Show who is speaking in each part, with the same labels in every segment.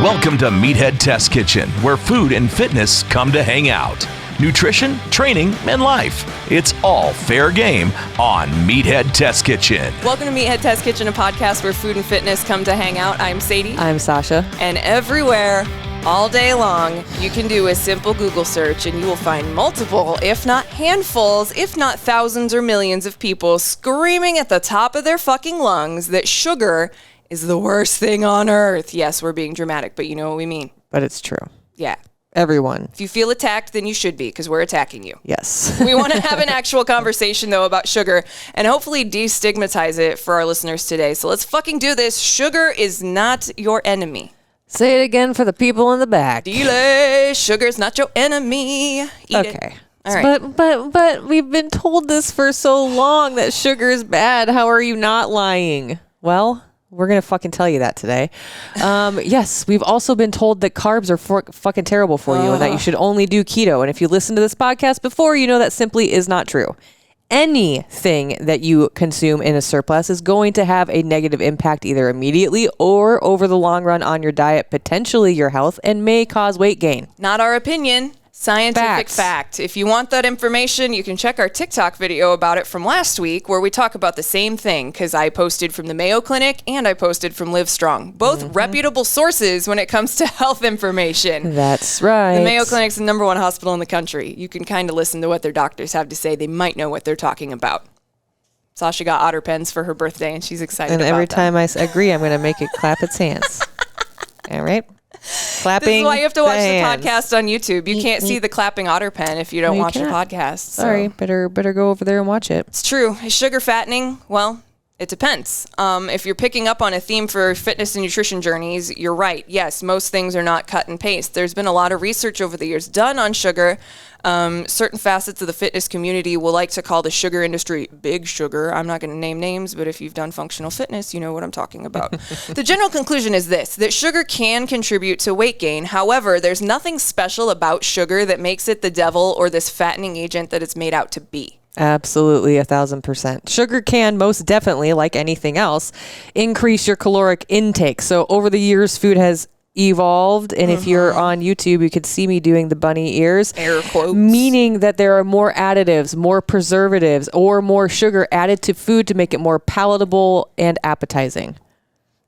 Speaker 1: Welcome to Meathead Test Kitchen, where food and fitness come to hang out. Nutrition, training, and life. It's all fair game on Meathead Test Kitchen.
Speaker 2: Welcome to Meathead Test Kitchen, a podcast where food and fitness come to hang out. I'm Sadie.
Speaker 3: I'm Sausha.
Speaker 2: And everywhere, all day long, you can do a simple Google search and you will find multiple, if not handfuls, if not thousands or millions of people screaming at the top of their fucking lungs that sugar is the worst thing on earth. Yes, we're being dramatic, but you know what we mean.
Speaker 3: But it's true.
Speaker 2: Yeah.
Speaker 3: Everyone.
Speaker 2: If you feel attacked, then you should be, because we're attacking you.
Speaker 3: Yes.
Speaker 2: We want to have an actual conversation, though, about sugar and hopefully destigmatize it for our listeners today. So let's fucking do this. Sugar is not your enemy.
Speaker 3: Say it again for the people in the back.
Speaker 2: Delay. Sugar is not your enemy. Eat
Speaker 3: okay.
Speaker 2: It. All right.
Speaker 3: But we've been told this for so long that sugar is bad. How are you not lying? Well, we're going to fucking tell you that today. Yes, we've also been told that carbs are fucking terrible for you and that you should only do keto. And if you listened to this podcast before, you know that simply is not true. Anything that you consume in a surplus is going to have a negative impact either immediately or over the long run on your diet, potentially your health, and may cause weight gain.
Speaker 2: Not our opinion. Scientific fact. If you want that information, you can check our TikTok video about it from last week where we talk about the same thing, because I posted from the Mayo Clinic and I posted from Livestrong. Both reputable sources when it comes to health information.
Speaker 3: That's right.
Speaker 2: The Mayo Clinic's the #1 hospital in the country. You can kind of listen to what their doctors have to say. They might know what they're talking about. Sasha got otter pens for her birthday and she's excited about
Speaker 3: them. And every time I agree, I'm going to make it clap its hands. All right? Clapping.
Speaker 2: This is why you have to watch the podcast on YouTube. You can't see the clapping otter pen if you don't watch the podcast.
Speaker 3: Sorry, better go over there and watch it.
Speaker 2: It's true. Is sugar fattening? Well, it depends. If you're picking up on a theme for fitness and nutrition journeys, you're right. Yes, most things are not cut and paste. There's been a lot of research over the years done on sugar. Certain facets of the fitness community will like to call the sugar industry big sugar. I'm not going to name names, but if you've done functional fitness, you know what I'm talking about. The general conclusion is this, that sugar can contribute to weight gain. However, there's nothing special about sugar that makes it the devil or this fattening agent that it's made out to be.
Speaker 3: Absolutely, 1,000%. Sugar can most definitely, like anything else, increase your caloric intake. So over the years, food has evolved, and if you're on YouTube, you could see me doing the bunny ears,
Speaker 2: air quotes,
Speaker 3: meaning that there are more additives, more preservatives, or more sugar added to food to make it more palatable and appetizing.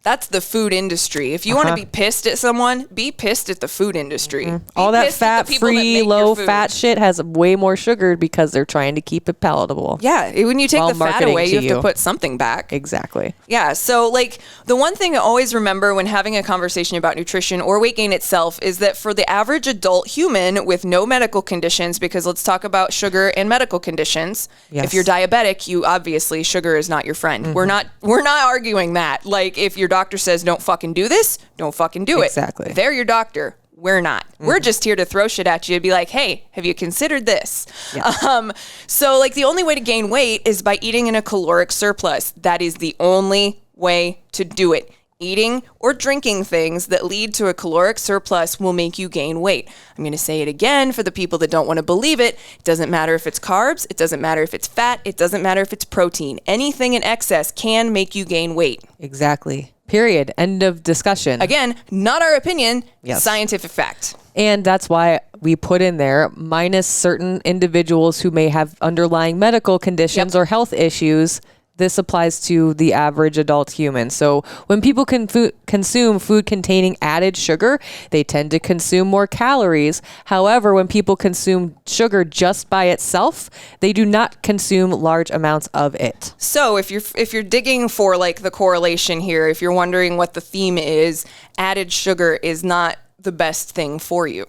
Speaker 2: That's the food industry. If you want to be pissed at someone, be pissed at the food industry.
Speaker 3: All that fat-free, low-fat shit has way more sugar because they're trying to keep it palatable.
Speaker 2: Yeah, when you take the fat away, you have to put something back.
Speaker 3: Exactly.
Speaker 2: Yeah, so like the one thing I always remember when having a conversation about nutrition or weight gain itself is that for the average adult human with no medical conditions, because let's talk about sugar and medical conditions.
Speaker 3: Yes.
Speaker 2: If you're diabetic, you obviously, sugar is not your friend. We're not arguing that. Like if your doctor says don't fucking do this, don't fucking do it.
Speaker 3: Exactly.
Speaker 2: They're your doctor. We're not. We're just here to throw shit at you and be like, hey, have you considered this?
Speaker 3: Yeah.
Speaker 2: So like the only way to gain weight is by eating in a caloric surplus. That is the only way to do it. Eating or drinking things that lead to a caloric surplus will make you gain weight. I'm going to say it again for the people that don't want to believe it. It doesn't matter if it's carbs. It doesn't matter if it's fat. It doesn't matter if it's protein. Anything in excess can make you gain weight.
Speaker 3: Exactly. Period. End of discussion.
Speaker 2: Again, not our opinion.
Speaker 3: Yes.
Speaker 2: Scientific fact.
Speaker 3: And that's why we put in there minus certain individuals who may have underlying medical conditions or health issues. This applies to the average adult human. So when people consume food containing added sugar, they tend to consume more calories. However, when people consume sugar just by itself, they do not consume large amounts of it.
Speaker 2: So if you're digging for like the correlation here, if you're wondering what the theme is, added sugar is not the best thing for you.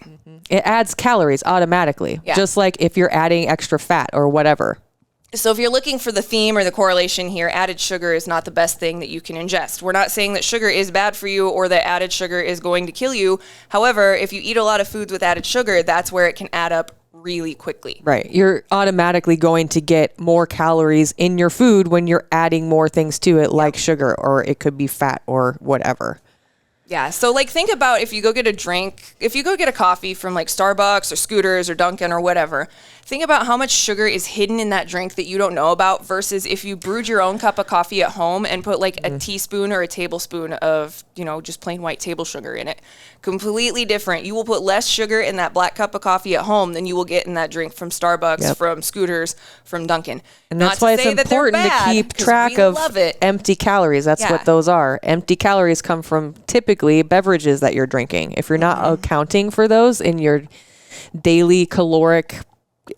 Speaker 3: It adds calories automatically, just like if you're adding extra fat or whatever.
Speaker 2: So if you're looking for the theme or the correlation here, added sugar is not the best thing that you can ingest. We're not saying that sugar is bad for you or that added sugar is going to kill you. However, if you eat a lot of foods with added sugar, that's where it can add up really quickly.
Speaker 3: Right. You're automatically going to get more calories in your food when you're adding more things to it, like sugar, or it could be fat or whatever.
Speaker 2: Yeah. So like think about if you go get a drink, if you go get a coffee from like Starbucks or Scooters or Dunkin' or whatever, Think about how much sugar is hidden in that drink that you don't know about versus if you brewed your own cup of coffee at home and put like a teaspoon or a tablespoon of, just plain white table sugar in it. Completely different. You will put less sugar in that black cup of coffee at home than you will get in that drink from Starbucks, from Scooters, from Dunkin'.
Speaker 3: And that's why it's important to keep track of empty calories. That's what those are. Empty calories come from typically beverages that you're drinking. If you're not accounting for those in your daily caloric,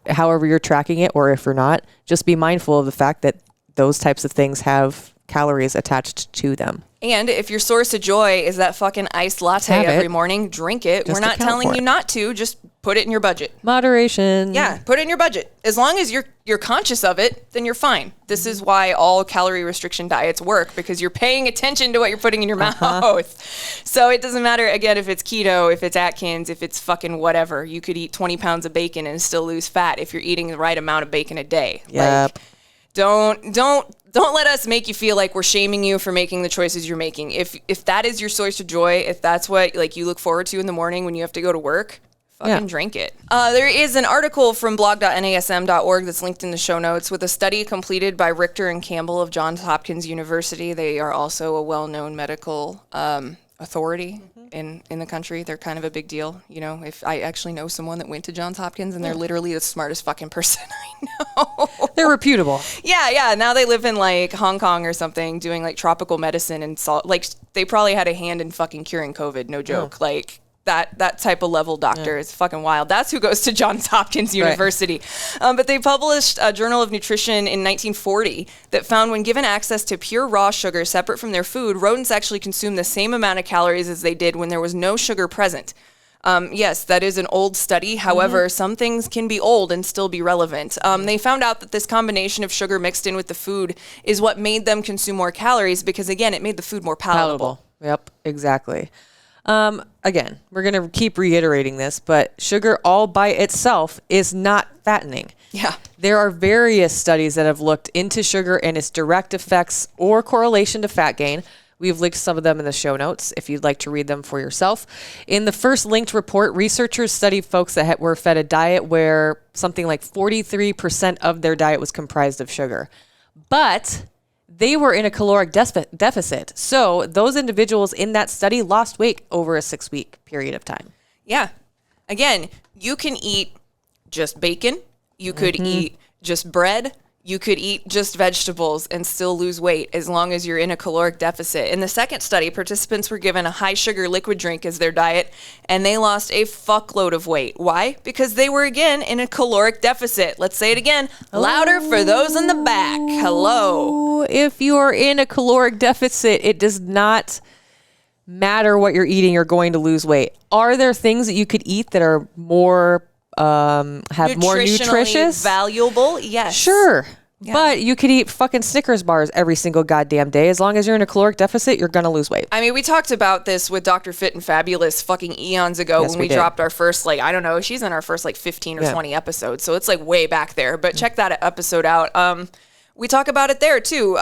Speaker 3: however you're tracking it, or if you're not, just be mindful of the fact that those types of things have calories attached to them.
Speaker 2: And if your source of joy is that fucking iced latte every morning, drink it. We're not telling you not to. Just put it in your budget.
Speaker 3: Moderation.
Speaker 2: Yeah, put it in your budget. As long as you're conscious of it, then you're fine. This is why all calorie restriction diets work, because you're paying attention to what you're putting in your mouth. So it doesn't matter, again, if it's keto, if it's Atkins, if it's fucking whatever. You could eat 20 pounds of bacon and still lose fat if you're eating the right amount of bacon a day.
Speaker 3: Yep.
Speaker 2: Like, don't let us make you feel like we're shaming you for making the choices you're making. If that is your source of joy, if that's what like you look forward to in the morning when you have to go to work, fucking drink it. There is an article from blog.nasm.org that's linked in the show notes with a study completed by Richter and Campbell of Johns Hopkins University. They are also a well-known medical authority in the country. They're kind of a big deal. If I actually know someone that went to Johns Hopkins and they're literally the smartest fucking person I know.
Speaker 3: They're reputable.
Speaker 2: Yeah. Now they live in like Hong Kong or something doing like tropical medicine and like they probably had a hand in fucking curing COVID. No joke. Like that type of level doctor is fucking wild. That's who goes to Johns Hopkins University. But they published a Journal of Nutrition in 1940 that found when given access to pure raw sugar separate from their food, rodents actually consume the same amount of calories as they did when there was no sugar present. Yes, that is an old study. However, some things can be old and still be relevant. They found out that this combination of sugar mixed in with the food is what made them consume more calories because, again, it made the food more palatable.
Speaker 3: Yep, exactly. Again, we're going to keep reiterating this, but sugar all by itself is not fattening.
Speaker 2: Yeah.
Speaker 3: There are various studies that have looked into sugar and its direct effects or correlation to fat gain. We've linked some of them in the show notes if you'd like to read them for yourself. In the first linked report, researchers studied folks that were fed a diet where something like 43% of their diet was comprised of sugar. But they were in a caloric deficit. So those individuals in that study lost weight over a 6-week period of time.
Speaker 2: Yeah. Again, you can eat just bacon. You could eat just bread. You could eat just vegetables and still lose weight as long as you're in a caloric deficit. In the second study, participants were given a high sugar liquid drink as their diet, and they lost a fuckload of weight. Why? Because they were, again, in a caloric deficit. Let's say it again. Louder for those in the back. Hello.
Speaker 3: If you are in a caloric deficit, it does not matter what you're eating, you're going to lose weight. Are there things that you could eat that are more more nutritious,
Speaker 2: valuable? Yes,
Speaker 3: sure. Yeah. But you could eat fucking Snickers bars every single goddamn day. As long as you're in a caloric deficit, you're gonna lose weight.
Speaker 2: I mean, we talked about this with Dr. Fit and Fabulous fucking eons ago when we dropped our first, like, I don't know, she's in our first like 15 or 20 episodes, so it's like way back there. But check that episode out. We talk about it there too,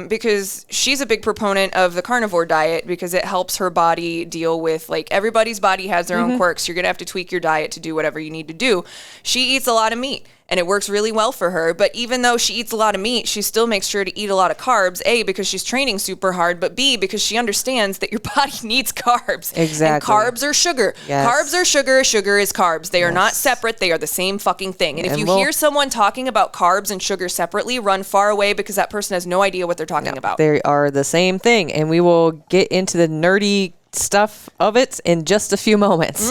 Speaker 2: because she's a big proponent of the carnivore diet because it helps her body deal with, like, everybody's body has their own quirks. You're going to have to tweak your diet to do whatever you need to do. She eats a lot of meat and it works really well for her. But even though she eats a lot of meat, she still makes sure to eat a lot of carbs, A, because she's training super hard, but B, because she understands that your body needs carbs.
Speaker 3: Exactly.
Speaker 2: And carbs are sugar.
Speaker 3: Yes.
Speaker 2: Carbs are sugar. Sugar is carbs. They are not separate. They are the same fucking thing. And if you hear someone talking about carbs and sugar separately, run far away because that person has no idea what they're talking about.
Speaker 3: They are the same thing. And we will get into the nerdy stuff of it in just a few moments.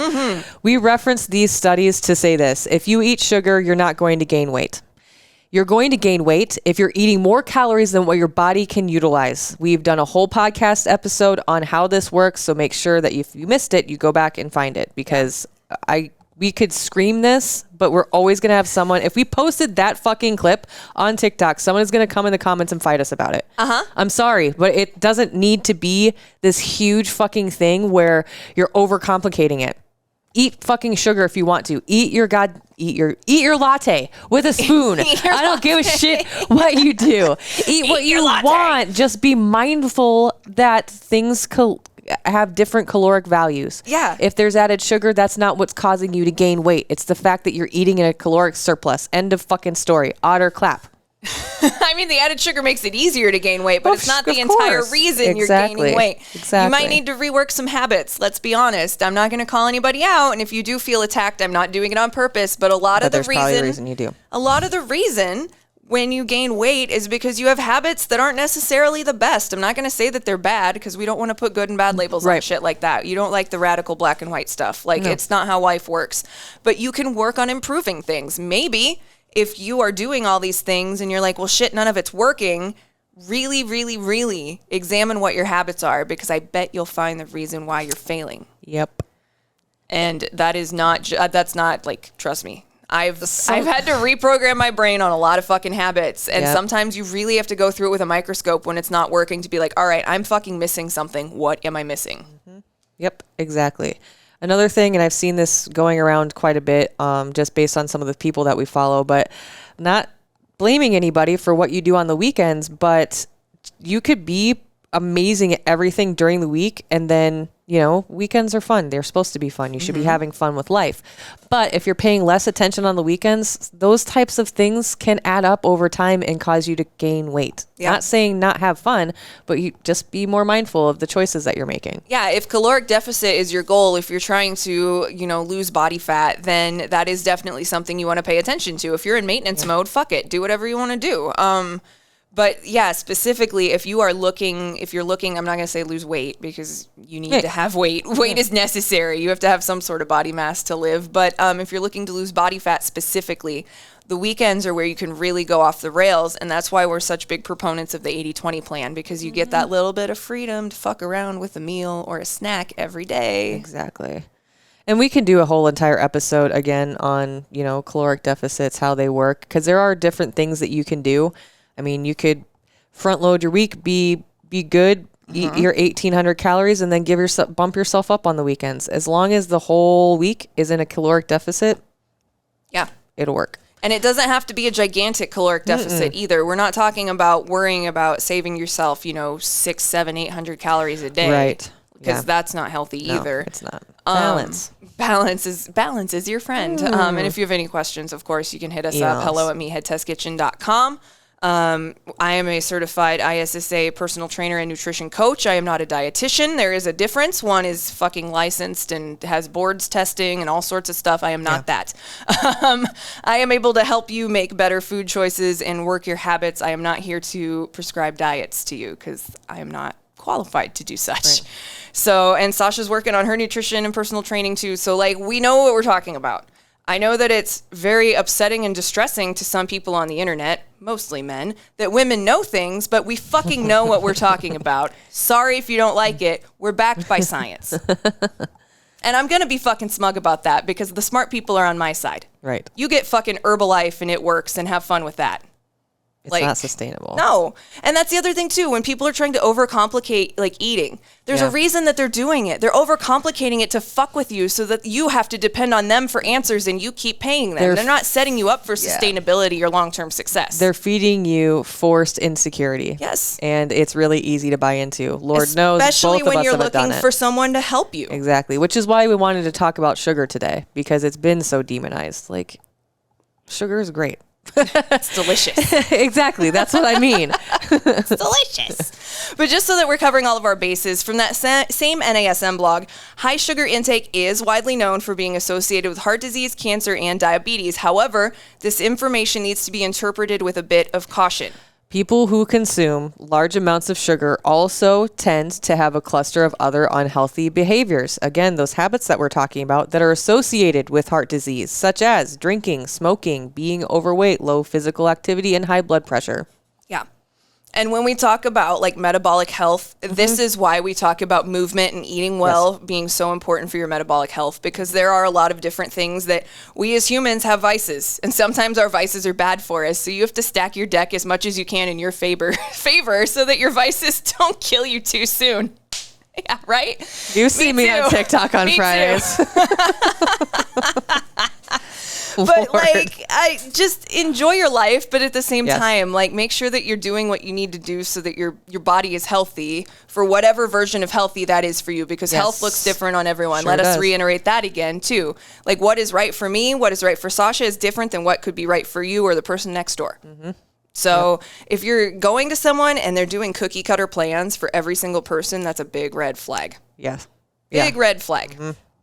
Speaker 3: We reference these studies to say this: if you eat sugar, you're not going to gain weight. You're going to gain weight if you're eating more calories than what your body can utilize. We've done a whole podcast episode on how this works, so make sure that if you missed it, you go back and find it, because we could scream this, but we're always going to have someone. If we posted that fucking clip on TikTok, someone is going to come in the comments and fight us about it. I'm sorry, but it doesn't need to be this huge fucking thing where you're overcomplicating it. Eat fucking sugar if you want to. Eat your latte with a spoon. I don't give a shit what you do. Eat what you want. Just be mindful that things have different caloric values.
Speaker 2: Yeah.
Speaker 3: If there's added sugar, that's not what's causing you to gain weight. It's the fact that you're eating in a caloric surplus. End of fucking story. Otter clap.
Speaker 2: I mean, the added sugar makes it easier to gain weight, but it's not the entire reason you're gaining weight.
Speaker 3: Exactly.
Speaker 2: You might need to rework some habits. Let's be honest. I'm not going to call anybody out. And if you do feel attacked, I'm not doing it on purpose. But
Speaker 3: there's probably a reason you do.
Speaker 2: A lot of the reason when you gain weight is because you have habits that aren't necessarily the best. I'm not going to say that they're bad because we don't want to put good and bad labels on shit like that. You don't like the radical black and white stuff. Like, it's not how life works. But you can work on improving things. Maybe if you are doing all these things and you're like, well, shit, none of it's working, really, really, really examine what your habits are, because I bet you'll find the reason why you're failing.
Speaker 3: Yep.
Speaker 2: And that is not, that's not like, trust me. I've had to reprogram my brain on a lot of fucking habits. And sometimes you really have to go through it with a microscope when it's not working to be like, all right, I'm fucking missing something. What am I missing?
Speaker 3: Mm-hmm. Yep, exactly. Another thing, and I've seen this going around quite a bit, just based on some of the people that we follow, but not blaming anybody for what you do on the weekends, but you could be amazing at everything during the week, and then, you know, weekends are fun. They're supposed to be fun. You should be having fun with life. But if you're paying less attention on the weekends, those types of things can add up over time and cause you to gain weight. Yeah. Not saying not have fun, but you just be more mindful of the choices that you're making.
Speaker 2: Yeah, if caloric deficit is your goal, if you're trying to, you know, lose body fat, then that is definitely something you want to pay attention to. If you're in maintenance mode, fuck it. Do whatever you want to do. But yeah, specifically, if you're looking, I'm not going to say lose weight, because you need to have weight. Weight is necessary. You have to have some sort of body mass to live. But if you're looking to lose body fat specifically, the weekends are where you can really go off the rails. And that's why we're such big proponents of the 80-20 plan, because you get that little bit of freedom to fuck around with a meal or a snack every day.
Speaker 3: Exactly. And we can do a whole entire episode again on, you know, caloric deficits, how they work, because there are different things that you can do. I mean, you could front load your week, be good, eat your 1,800 calories, and then bump yourself up on the weekends. As long as the whole week is in a caloric deficit, it'll work.
Speaker 2: And it doesn't have to be a gigantic caloric deficit either. We're not talking about worrying about saving yourself, you know, 600, 700, 800 calories a day.
Speaker 3: Right.
Speaker 2: Because that's not healthy either.
Speaker 3: It's not. Balance.
Speaker 2: Balance is your friend. And if you have any questions, of course, you can hit us up. hello@meatheadtestkitchen.com. I am a certified ISSA personal trainer and nutrition coach. I am not a dietitian. There is a difference. One is fucking licensed and has boards testing and all sorts of stuff. I am not that. I am able to help you make better food choices and work your habits. I am not here to prescribe diets to you, because I am not qualified to do such. Right. So, and Sasha's working on her nutrition and personal training too. So like, we know what we're talking about. I know that it's very upsetting and distressing to some people on the internet, mostly men, that women know things, but we fucking know what we're talking about. Sorry if you don't like it. We're backed by science. And I'm going to be fucking smug about that, because the smart people are on my side.
Speaker 3: Right.
Speaker 2: You get fucking Herbalife and it works, and have fun with that.
Speaker 3: It's not sustainable.
Speaker 2: No. And that's the other thing too. When people are trying to overcomplicate like eating, there's a reason that they're doing it. They're overcomplicating it to fuck with you, so that you have to depend on them for answers and you keep paying them. They're not setting you up for sustainability or long-term success.
Speaker 3: They're feeding you forced insecurity.
Speaker 2: Yes.
Speaker 3: And it's really easy to buy into. Lord knows,
Speaker 2: especially
Speaker 3: both of
Speaker 2: when
Speaker 3: us
Speaker 2: you're
Speaker 3: have done
Speaker 2: looking
Speaker 3: it.
Speaker 2: for someone to help you.
Speaker 3: Exactly. Which is why we wanted to talk about sugar today, because it's been so demonized. Like, sugar is great.
Speaker 2: It's delicious.
Speaker 3: Exactly. That's what I mean.
Speaker 2: It's delicious. But just so that we're covering all of our bases, from that same NASM blog, high sugar intake is widely known for being associated with heart disease, cancer, and diabetes. However, this information needs to be interpreted with a bit of caution.
Speaker 3: People who consume large amounts of sugar also tend to have a cluster of other unhealthy behaviors. Again, those habits that we're talking about that are associated with heart disease, such as drinking, smoking, being overweight, low physical activity, and high blood pressure. Yeah.
Speaker 2: And when we talk about like metabolic health, this is why we talk about movement and eating well being so important for your metabolic health, because there are a lot of different things that we as humans have vices, and sometimes our vices are bad for us. So you have to stack your deck as much as you can in your favor so that your vices don't kill you too soon. Yeah, right?
Speaker 3: You see me on TikTok on Fridays.
Speaker 2: But like, I just enjoy your life, but at the same time, like, make sure that you're doing what you need to do so that your body is healthy for whatever version of healthy that is for you, because health looks different on everyone.
Speaker 3: Sure
Speaker 2: Let us
Speaker 3: does.
Speaker 2: reiterate that again too. Like, what is right for me, what is right for Sausha is different than what could be right for you or the person next door. So if you're going to someone and they're doing cookie cutter plans for every single person, that's a big red flag.
Speaker 3: Yes.
Speaker 2: Big red flag.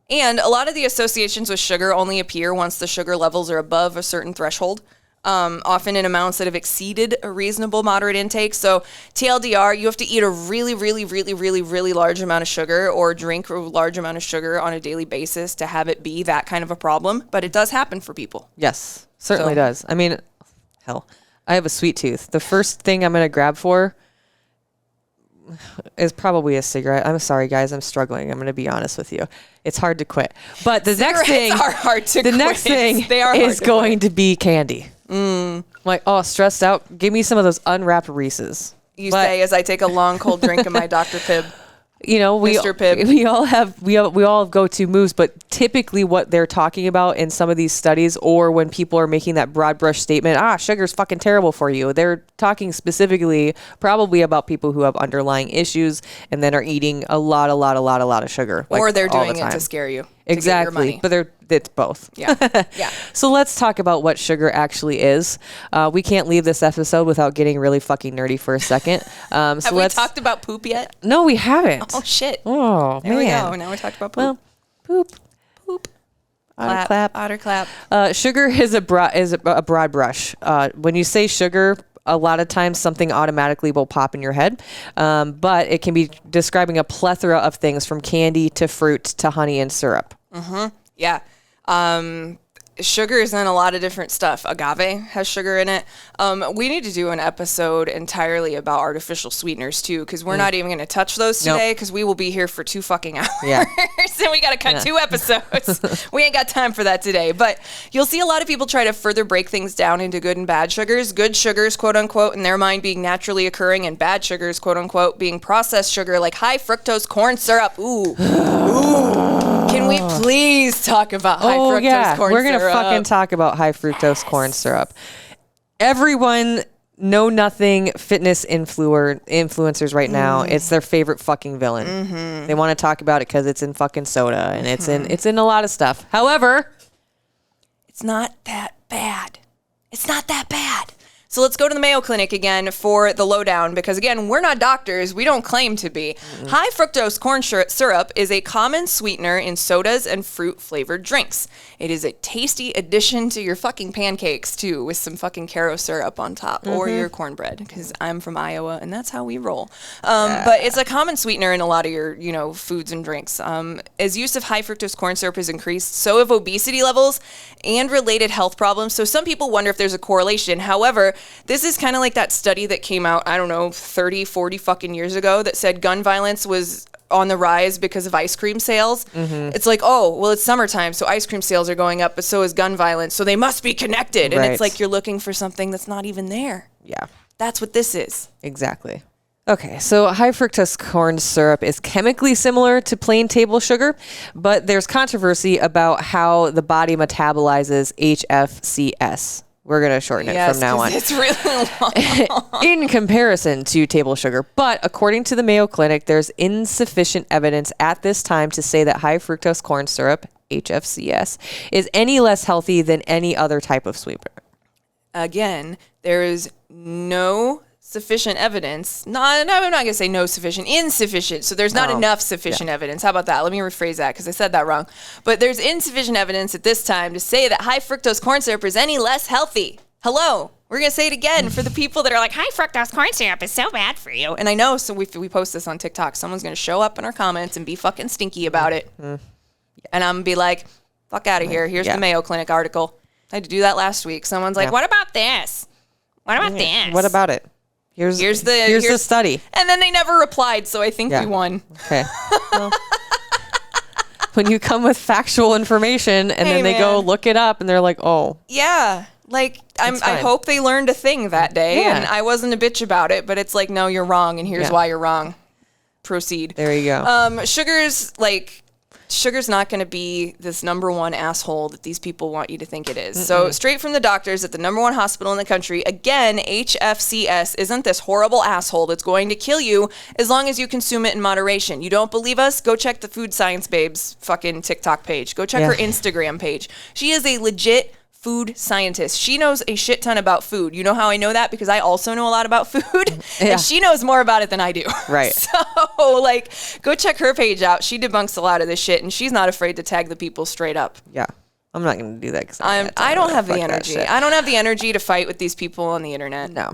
Speaker 2: And a lot of the associations with sugar only appear once the sugar levels are above a certain threshold, often in amounts that have exceeded a reasonable moderate intake. So TLDR, you have to eat a really, really, really, really, really large amount of sugar or drink a large amount of sugar on a daily basis to have it be that kind of a problem. But it does happen for people.
Speaker 3: Yes, certainly does. I mean, hell, I have a sweet tooth. The first thing I'm going to grab for is probably a cigarette. I'm sorry, guys. I'm struggling. I'm going to be honest with you. It's hard to quit. But the next thing
Speaker 2: are hard to
Speaker 3: the
Speaker 2: quit.
Speaker 3: next thing
Speaker 2: They are
Speaker 3: is
Speaker 2: hard to
Speaker 3: going
Speaker 2: quit.
Speaker 3: to be candy. Like, oh, stressed out. Give me some of those unwrapped Reese's.
Speaker 2: You say as I take a long cold drink of my Dr. Pibb.
Speaker 3: You know, we
Speaker 2: Mr. Pibb.
Speaker 3: we all have go-to moves, but typically what they're talking about in some of these studies, or when people are making that broad brush statement, sugar's fucking terrible for you, they're talking specifically probably about people who have underlying issues and then are eating a lot of sugar.
Speaker 2: Or
Speaker 3: like,
Speaker 2: they're
Speaker 3: all
Speaker 2: doing
Speaker 3: the
Speaker 2: it
Speaker 3: time.
Speaker 2: to scare you.
Speaker 3: Exactly, but it's both.
Speaker 2: Yeah.
Speaker 3: So let's talk about what sugar actually is. We can't leave this episode without getting really fucking nerdy for a second.
Speaker 2: Have we talked about poop yet?
Speaker 3: No, we haven't.
Speaker 2: Oh shit.
Speaker 3: Oh,
Speaker 2: There we
Speaker 3: man.
Speaker 2: go. Now we talked about poop.
Speaker 3: Well, poop.
Speaker 2: Clap.
Speaker 3: Clap.
Speaker 2: Otter clap.
Speaker 3: Sugar is a broad brush. When you say sugar, a lot of times something automatically will pop in your head, but it can be describing a plethora of things from candy to fruit to honey and syrup.
Speaker 2: Yeah. Sugar is in a lot of different stuff. Agave has sugar in it. We need to do an episode entirely about artificial sweeteners too, because we're not even going to touch those today, because we will be here for 2 fucking hours.
Speaker 3: Yeah.
Speaker 2: And we got to cut 2 episodes. We ain't got time for that today. But you'll see a lot of people try to further break things down into good and bad sugars. Good sugars, quote unquote, in their mind being naturally occurring, and bad sugars, quote unquote, being processed sugar like high fructose corn syrup. Ooh. Can we please talk about high fructose corn syrup?
Speaker 3: We're gonna fucking talk about high fructose corn syrup. Everyone know nothing fitness influencers right now. It's their favorite fucking villain. They want to talk about it because it's in fucking soda and it's in a lot of stuff. However,
Speaker 2: it's not that bad. It's not that bad. So let's go to the Mayo Clinic again for the lowdown, because again, we're not doctors. We don't claim to be. High fructose corn syrup is a common sweetener in sodas and fruit flavored drinks. It is a tasty addition to your fucking pancakes too, with some fucking Caro syrup on top, or your cornbread, because I'm from Iowa and that's how we roll. But it's a common sweetener in a lot of your, foods and drinks. As use of high fructose corn syrup has increased, so have obesity levels and related health problems. So some people wonder if there's a correlation. However, this is kind of like that study that came out, 30, 40 fucking years ago that said gun violence was on the rise because of ice cream sales. It's like, oh, well, it's summertime, so ice cream sales are going up, but so is gun violence, so they must be connected. And it's like you're looking for something that's not even there.
Speaker 3: yeah,
Speaker 2: That's what this is.
Speaker 3: exactly. Okay, so high fructose corn syrup is chemically similar to plain table sugar, but there's controversy about how the body metabolizes HFCS. We're going to shorten it from now on.
Speaker 2: It's really long.
Speaker 3: In comparison to table sugar. But according to the Mayo Clinic, there's insufficient evidence at this time to say that high fructose corn syrup, HFCS, is any less healthy than any other type of sweetener.
Speaker 2: Again, there is no sufficient evidence. No, I'm not going to say no sufficient, insufficient. So there's not enough sufficient evidence. How about that? Let me rephrase that because I said that wrong. But there's insufficient evidence at this time to say that high fructose corn syrup is any less healthy. Hello. We're going to say it again for the people that are like, high fructose corn syrup is so bad for you. And I know, so we post this on TikTok. Someone's going to show up in our comments and be fucking stinky about it. And I'm going to be like, fuck out of here. Here's the Mayo Clinic article. I had to do that last week. Someone's like, what about this? What about this?
Speaker 3: What about it? Here's the study.
Speaker 2: And then they never replied, so I think we won.
Speaker 3: Okay. Well, when you come with factual information and then they go look it up and they're like, oh.
Speaker 2: Yeah. Like, I hope they learned a thing that day. And I wasn't a bitch about it, but it's like, no, you're wrong. And here's why you're wrong. Proceed.
Speaker 3: There you go.
Speaker 2: Sugars, like sugar's not going to be this number one asshole that these people want you to think it is. So straight from the doctors at the number one hospital in the country, again, HFCS isn't this horrible asshole that's going to kill you as long as you consume it in moderation. You don't believe us? Go check the Food Science Babe's fucking TikTok page. Go check her Instagram page. She is a legit food scientist. She knows a shit ton about food. You know how I know that? Because I also know a lot about food, and she knows more about it than I do.
Speaker 3: Right.
Speaker 2: So, like, go check her page out. She debunks a lot of this shit, and she's not afraid to tag the people straight up.
Speaker 3: Yeah. I'm not going to do that because
Speaker 2: I don't have the energy. I don't have the energy to fight with these people on the internet.
Speaker 3: No.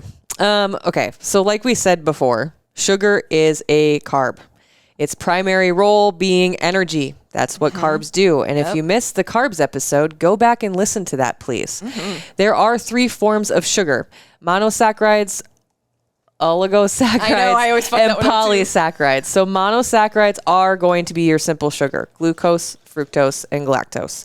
Speaker 3: Okay. So like we said before, sugar is a carb. Its primary role being energy. That's what carbs do. And if you missed the carbs episode, go back and listen to that, please. There are 3 forms of sugar: monosaccharides, oligosaccharides, and polysaccharides. So monosaccharides are going to be your simple sugar: glucose, fructose, and galactose.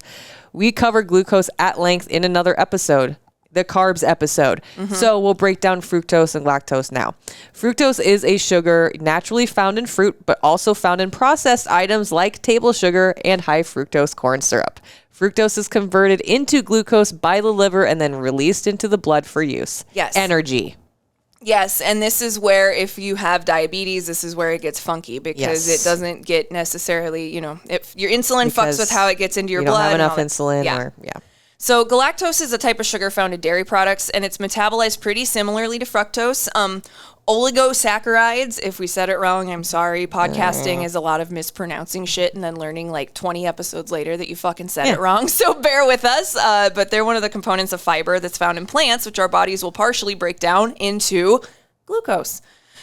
Speaker 3: We covered glucose at length in another episode, the carbs episode. So we'll break down fructose and lactose now. Fructose is a sugar naturally found in fruit, but also found in processed items like table sugar and high fructose corn syrup. Fructose is converted into glucose by the liver and then released into the blood for use.
Speaker 2: Yes.
Speaker 3: Energy.
Speaker 2: Yes, and this is where, if you have diabetes, this is where it gets funky, because it doesn't get necessarily, if your insulin fucks with how it gets into your blood.
Speaker 3: You don't have enough insulin.
Speaker 2: So galactose is a type of sugar found in dairy products, and it's metabolized pretty similarly to fructose. Oligosaccharides, if we said it wrong, I'm sorry. Podcasting is a lot of mispronouncing shit and then learning like 20 episodes later that you fucking said it wrong. So bear with us. But they're one of the components of fiber that's found in plants, which our bodies will partially break down into glucose.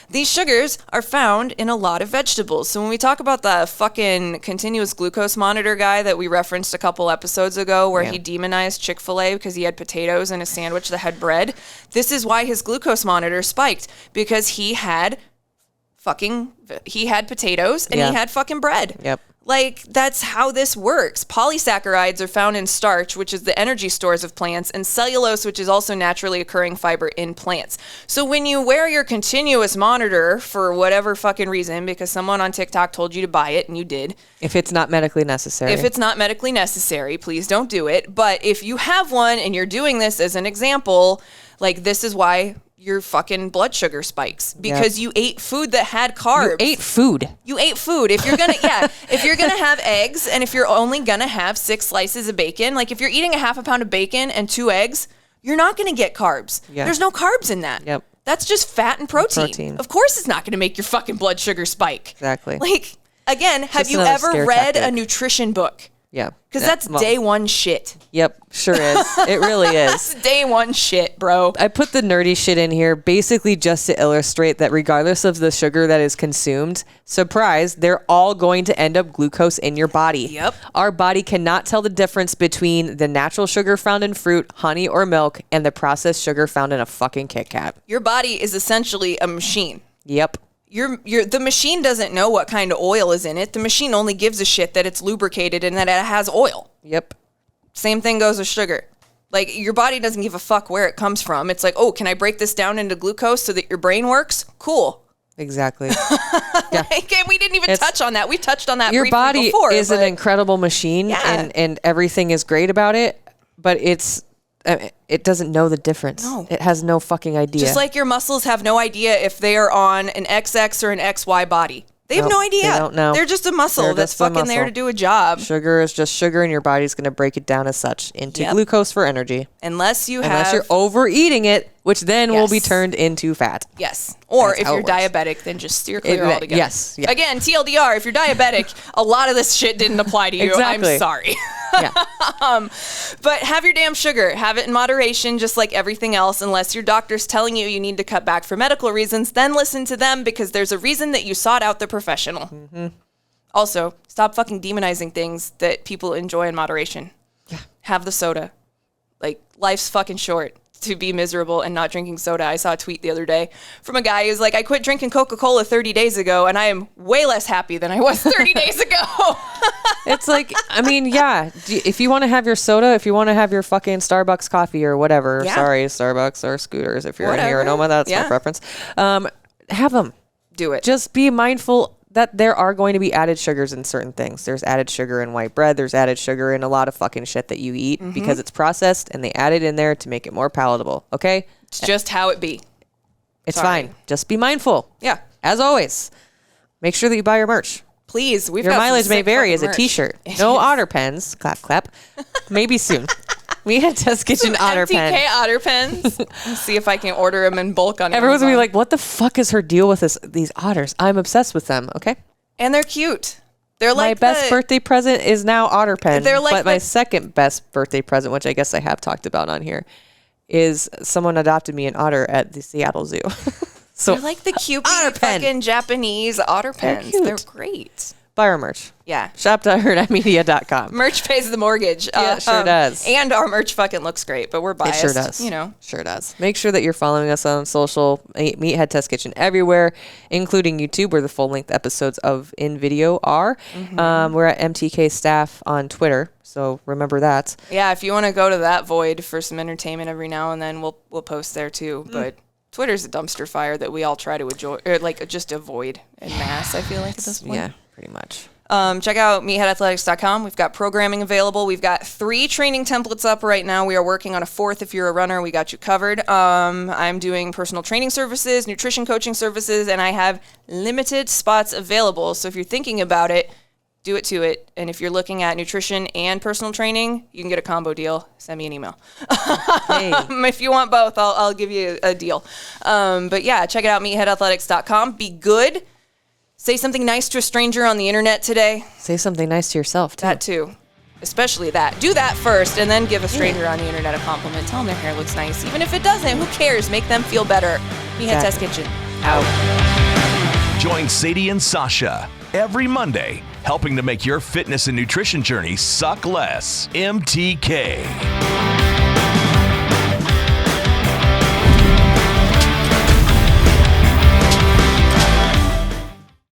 Speaker 2: These sugars are found in a lot of vegetables. So when we talk about the fucking continuous glucose monitor guy that we referenced a couple episodes ago, where he demonized Chick-fil-A because he had potatoes in a sandwich that had bread, this is why his glucose monitor spiked, because he had potatoes and he had fucking bread.
Speaker 3: Yep.
Speaker 2: Like, that's how this works. Polysaccharides are found in starch, which is the energy stores of plants, and cellulose, which is also naturally occurring fiber in plants. So when you wear your continuous monitor for whatever fucking reason, because someone on TikTok told you to buy it and you did.
Speaker 3: If it's not medically necessary.
Speaker 2: If it's not medically necessary, please don't do it. But if you have one and you're doing this as an example, like, this is why your fucking blood sugar spikes, because you ate food that had carbs.
Speaker 3: You ate food.
Speaker 2: If you're gonna, if you're gonna have eggs, and if you're only gonna have 6 slices of bacon, like if you're eating a half a pound of bacon and 2 eggs, you're not gonna get carbs.
Speaker 3: Yeah.
Speaker 2: There's no carbs in that.
Speaker 3: Yep.
Speaker 2: That's just fat and protein. Of course it's not gonna make your fucking blood sugar spike.
Speaker 3: Exactly.
Speaker 2: Like, again, have you ever read a nutrition book?
Speaker 3: Yeah.
Speaker 2: Because that's day one shit.
Speaker 3: Yep, sure is. It really is.
Speaker 2: That's day one shit, bro.
Speaker 3: I put the nerdy shit in here basically just to illustrate that regardless of the sugar that is consumed, surprise, they're all going to end up glucose in your body.
Speaker 2: Yep.
Speaker 3: Our body cannot tell the difference between the natural sugar found in fruit, honey, or milk, and the processed sugar found in a fucking Kit Kat.
Speaker 2: Your body is essentially a machine.
Speaker 3: Yep.
Speaker 2: The machine doesn't know what kind of oil is in it. The machine only gives a shit that it's lubricated and that it has oil.
Speaker 3: Yep.
Speaker 2: Same thing goes with sugar. Like, your body doesn't give a fuck where it comes from. It's like, oh, can I break this down into glucose so that your brain works? Cool.
Speaker 3: Exactly.
Speaker 2: Like, and we didn't even touch on that. We touched on that
Speaker 3: your
Speaker 2: briefly
Speaker 3: body
Speaker 2: before.
Speaker 3: Is an incredible machine, and everything is great about it, but it doesn't know the difference.
Speaker 2: No.
Speaker 3: It has no fucking idea.
Speaker 2: Just like your muscles have no idea if they are on an XX or an XY body. They have no idea.
Speaker 3: They don't know.
Speaker 2: They're just a muscle that's fucking there to do a job.
Speaker 3: Sugar is just sugar, and your body's going to break it down as such into glucose for energy.
Speaker 2: Unless you're
Speaker 3: overeating it, which then will be turned into fat.
Speaker 2: Yes. Or if you're diabetic, then just steer clear altogether.
Speaker 3: Yes. Yeah.
Speaker 2: Again, TLDR, if you're diabetic, a lot of this shit didn't apply to you.
Speaker 3: Exactly.
Speaker 2: I'm sorry.
Speaker 3: Yeah.
Speaker 2: But have your damn sugar. Have it in moderation, just like everything else. Unless your doctor's telling you need to cut back for medical reasons, then listen to them, because there's a reason that you sought out the professional. Mm-hmm. Also, stop fucking demonizing things that people enjoy in moderation. Yeah. Have the soda. Like, life's fucking short to be miserable and not drinking soda. I saw a tweet the other day from a guy who's like, I quit drinking Coca-Cola 30 days ago, and I am way less happy than I was 30 days ago.
Speaker 3: It's like, I mean, yeah, if you want to have your soda, if you want to have your fucking Starbucks coffee or whatever, sorry, Starbucks or Scooters, if you're in here in Omaha, that's my preference. Have them.
Speaker 2: Do it.
Speaker 3: Just be mindful that there are going to be added sugars in certain things. There's added sugar in white bread. There's added sugar in a lot of fucking shit that you eat because it's processed and they add it in there to make it more palatable. Okay?
Speaker 2: It's just how it be.
Speaker 3: It's fine. Just be mindful.
Speaker 2: Yeah.
Speaker 3: As always, make sure that you buy your merch.
Speaker 2: Please.
Speaker 3: Your mileage may vary as a t-shirt. No otter pens. Clap, clap. Maybe soon. Meathead Test Kitchen otter pen.
Speaker 2: MTK otter pens. See if I can order them in bulk on
Speaker 3: Everyone's going to be
Speaker 2: Amazon.
Speaker 3: like, what the fuck is her deal with these otters? I'm obsessed with them. Okay?
Speaker 2: And they're cute. They're
Speaker 3: My
Speaker 2: like
Speaker 3: best birthday present is now otter pen.
Speaker 2: They're like
Speaker 3: but my second best birthday present, which I guess I have talked about on here, is someone adopted me an otter at the Seattle Zoo. So
Speaker 2: they're like the cute
Speaker 3: otter pen.
Speaker 2: fucking Japanese otter pens.
Speaker 3: cute.
Speaker 2: They're great.
Speaker 3: buy our merch.
Speaker 2: Yeah.
Speaker 3: Shop.hurrdatmedia.com.
Speaker 2: Merch pays the mortgage.
Speaker 3: Yeah, it sure does.
Speaker 2: And our merch fucking looks great, but we're biased.
Speaker 3: It sure does.
Speaker 2: You know.
Speaker 3: Sure does. Make sure that you're following us on social, Meathead Test Kitchen everywhere, including YouTube, where the full-length episodes of In Video are. We're at MTK Staff on Twitter, so remember that.
Speaker 2: Yeah, if you want to go to that void for some entertainment every now and then, we'll post there too. But Twitter's a dumpster fire that we all try to enjoy, or like just avoid en masse, I feel like, at this point.
Speaker 3: Yeah, pretty much.
Speaker 2: Check out meatheadathletics.com. We've got programming available. We've got 3 training templates up right now. We are working on a 4th. If you're a runner, we got you covered. I'm doing personal training services, nutrition coaching services, and I have limited spots available. So if you're thinking about it, do it to it. And if you're looking at nutrition and personal training, you can get a combo deal. Send me an email.
Speaker 3: Hey.
Speaker 2: If you want both, I'll give you a deal. But yeah, check it out, meatheadathletics.com. Be good. Say something nice to a stranger on the internet today.
Speaker 3: Say something nice to yourself, too.
Speaker 2: That too. Especially that. Do that first and then give a stranger on the internet a compliment. Tell them their hair looks nice. Even if it doesn't, who cares? Make them feel better. Meathead Test Kitchen. Out.
Speaker 1: Join Sadie and Sausha every Monday, helping to make your fitness and nutrition journey suck less. MTK.